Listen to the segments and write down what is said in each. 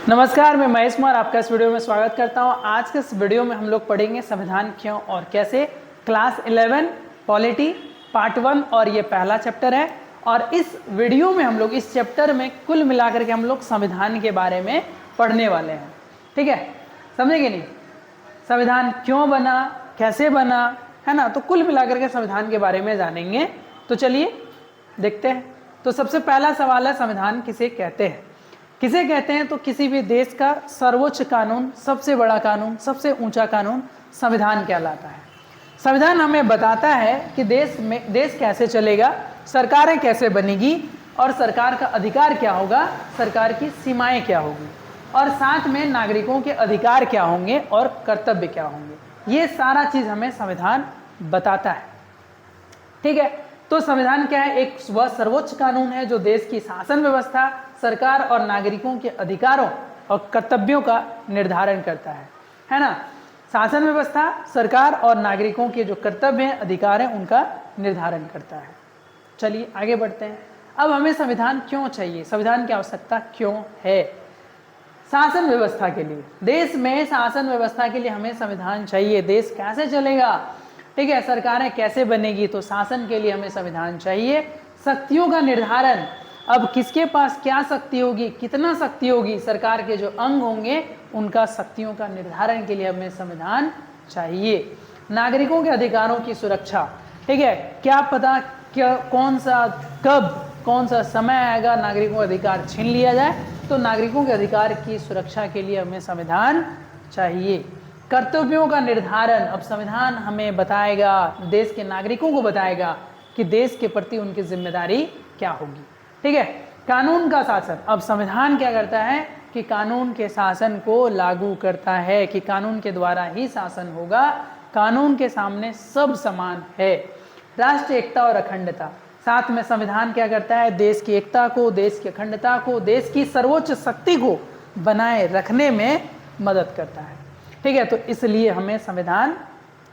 नमस्कार, मैं महेश कुमार आपका इस वीडियो में स्वागत करता हूं। आज के इस वीडियो में हम लोग पढ़ेंगे संविधान क्यों और कैसे, क्लास 11 पॉलिटी पार्ट 1 और ये पहला चैप्टर है। और इस वीडियो में हम लोग इस चैप्टर में कुल मिलाकर के हम लोग संविधान के बारे में पढ़ने वाले हैं। ठीक है, समझे कि नहीं? संविधान क्यों बना, कैसे बना, है ना, तो कुल मिलाकर के संविधान के बारे में जानेंगे। तो चलिए देखते हैं। तो सबसे पहला सवाल है, संविधान किसे कहते हैं? किसे कहते हैं? तो किसी भी देश का सर्वोच्च कानून, सबसे बड़ा कानून, सबसे ऊंचा कानून संविधान कहलाता है। संविधान हमें बताता है कि देश कैसे चलेगा, सरकारें कैसे बनेगी और सरकार का अधिकार क्या होगा, सरकार की सीमाएं क्या होगी और साथ में नागरिकों के अधिकार क्या होंगे और कर्तव्य क्या होंगे। ये सारा चीज हमें संविधान बताता है। ठीक है, तो संविधान क्या है? एक वह सर्वोच्च कानून है जो देश की शासन व्यवस्था, सरकार और नागरिकों के अधिकारों और कर्तव्यों का निर्धारण करता है ना। शासन व्यवस्था, सरकार और नागरिकों के जो कर्तव्य हैं, अधिकार हैं, उनका निर्धारण करता है। चलिए आगे बढ़ते हैं। अब हमें संविधान क्यों चाहिए, संविधान की आवश्यकता क्यों है? शासन व्यवस्था के लिए, देश में शासन व्यवस्था के लिए हमें संविधान चाहिए। देश कैसे चलेगा, ठीक है, सरकारें कैसे बनेगी, तो शासन के लिए हमें संविधान चाहिए। शक्तियों का निर्धारण, अब किसके पास क्या शक्ति होगी, कितना शक्ति होगी, सरकार के जो अंग होंगे उनका शक्तियों का निर्धारण के लिए हमें संविधान चाहिए। नागरिकों के अधिकारों की सुरक्षा, ठीक है, क्या पता क्या कौन सा समय आएगा नागरिकों का अधिकार छीन लिया जाए, तो नागरिकों के अधिकार की सुरक्षा के लिए हमें संविधान चाहिए। कर्तव्यों का निर्धारण, अब संविधान हमें बताएगा, देश के नागरिकों को बताएगा कि देश के प्रति उनकी जिम्मेदारी क्या होगी। ठीक है, कानून का शासन, अब संविधान क्या करता है कि कानून के शासन को लागू करता है कि कानून के द्वारा ही शासन होगा, कानून के सामने सब समान है। राष्ट्रीय एकता और अखंडता, साथ में संविधान क्या करता है? देश की एकता को, देश की अखंडता को, देश की सर्वोच्च शक्ति को बनाए रखने में मदद करता है। ठीक है, तो इसलिए हमें संविधान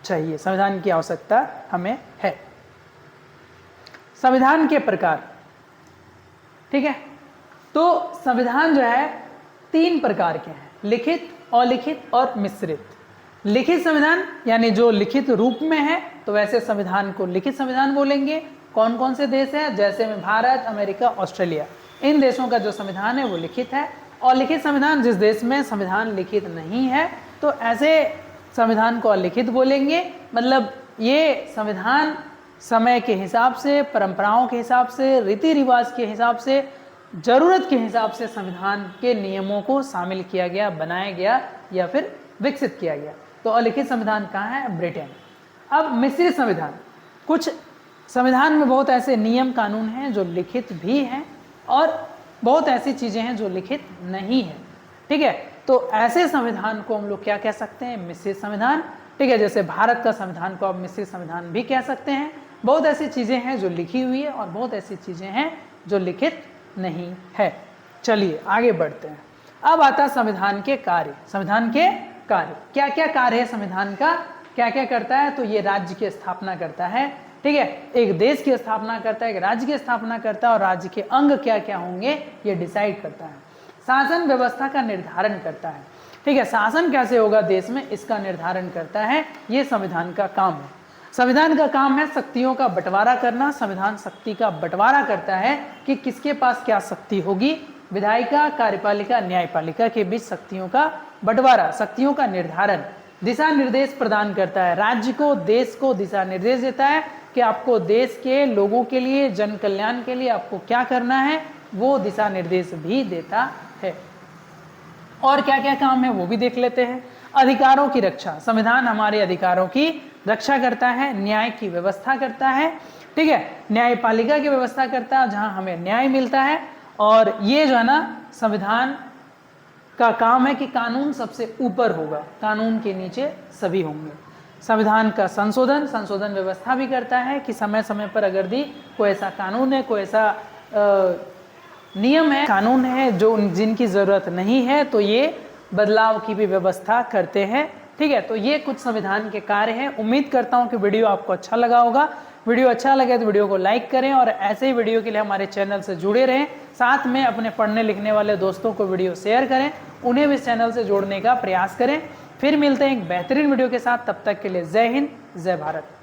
चाहिए, संविधान की आवश्यकता हमें है। संविधान के प्रकार, ठीक है, तो संविधान जो है 3 प्रकार के हैं, लिखित, अलिखित और मिश्रित। लिखित संविधान यानी जो लिखित रूप में है, तो वैसे संविधान को लिखित संविधान बोलेंगे। कौन कौन से देश हैं? जैसे में भारत, अमेरिका, ऑस्ट्रेलिया, इन देशों का जो संविधान है वो लिखित है। और लिखित संविधान, जिस देश में संविधान लिखित नहीं है, तो ऐसे संविधान को अलिखित बोलेंगे। मतलब ये संविधान समय के हिसाब से, परंपराओं के हिसाब से, रीति रिवाज के हिसाब से, जरूरत के हिसाब से संविधान के नियमों को शामिल किया गया, बनाया गया या फिर विकसित किया गया। तो अलिखित संविधान कहाँ है? ब्रिटेन। अब मिश्रित संविधान, कुछ संविधान में बहुत ऐसे नियम कानून हैं जो लिखित भी हैं और बहुत ऐसी चीजें हैं जो लिखित नहीं है। ठीक है, तो ऐसे संविधान को हम लोग क्या कह सकते हैं? मिश्रित संविधान। ठीक है, जैसे भारत का संविधान को आप मिश्रित संविधान भी कह सकते हैं। बहुत ऐसी चीजें हैं जो लिखी हुई है और बहुत ऐसी चीजें हैं जो लिखित नहीं है। चलिए आगे बढ़ते हैं। अब आता है संविधान के कार्य। संविधान के कार्य, क्या क्या कार्य है संविधान का, क्या क्या करता है? तो ये राज्य की स्थापना करता है। ठीक है, एक देश की स्थापना करता है, एक राज्य की स्थापना करता है और राज्य के अंग क्या क्या होंगे ये डिसाइड करता है। शासन व्यवस्था का निर्धारण करता है। ठीक है, शासन कैसे होगा देश में, इसका निर्धारण करता है। ये संविधान का काम है। संविधान का काम है शक्तियों का बंटवारा करना। संविधान शक्ति का बंटवारा करता है कि किसके पास क्या शक्ति होगी। विधायिका, कार्यपालिका, न्यायपालिका के बीच शक्तियों का बंटवारा, शक्तियों का निर्धारण। दिशा निर्देश प्रदान करता है, राज्य को, देश को दिशा निर्देश देता है कि आपको देश के लोगों के लिए, जन कल्याण के लिए आपको क्या करना है, वो दिशा निर्देश भी देता है। और क्या क्या काम है वो भी देख लेते हैं। अधिकारों की रक्षा, संविधान हमारे अधिकारों की रक्षा करता है। न्याय की व्यवस्था करता है। ठीक है, न्यायपालिका की व्यवस्था करता है जहां हमें न्याय मिलता है। और ये जो है ना, संविधान का काम है कि कानून सबसे ऊपर होगा, कानून के नीचे सभी होंगे। संविधान का संशोधन व्यवस्था भी करता है कि समय समय पर अगर दी कोई ऐसा कानून है, कोई ऐसा नियम है, कानून है जो जिनकी जरूरत नहीं है, तो ये बदलाव की भी व्यवस्था करते हैं। ठीक है, तो ये कुछ संविधान के कार्य हैं। उम्मीद करता हूं कि वीडियो आपको अच्छा लगा होगा। वीडियो अच्छा लगे तो वीडियो को लाइक करें और ऐसे ही वीडियो के लिए हमारे चैनल से जुड़े रहें। साथ में अपने पढ़ने लिखने वाले दोस्तों को वीडियो शेयर करें, उन्हें भी इस चैनल से जोड़ने का प्रयास करें। फिर मिलते हैं एक बेहतरीन वीडियो के साथ, तब तक के लिए जय हिंद, जय भारत।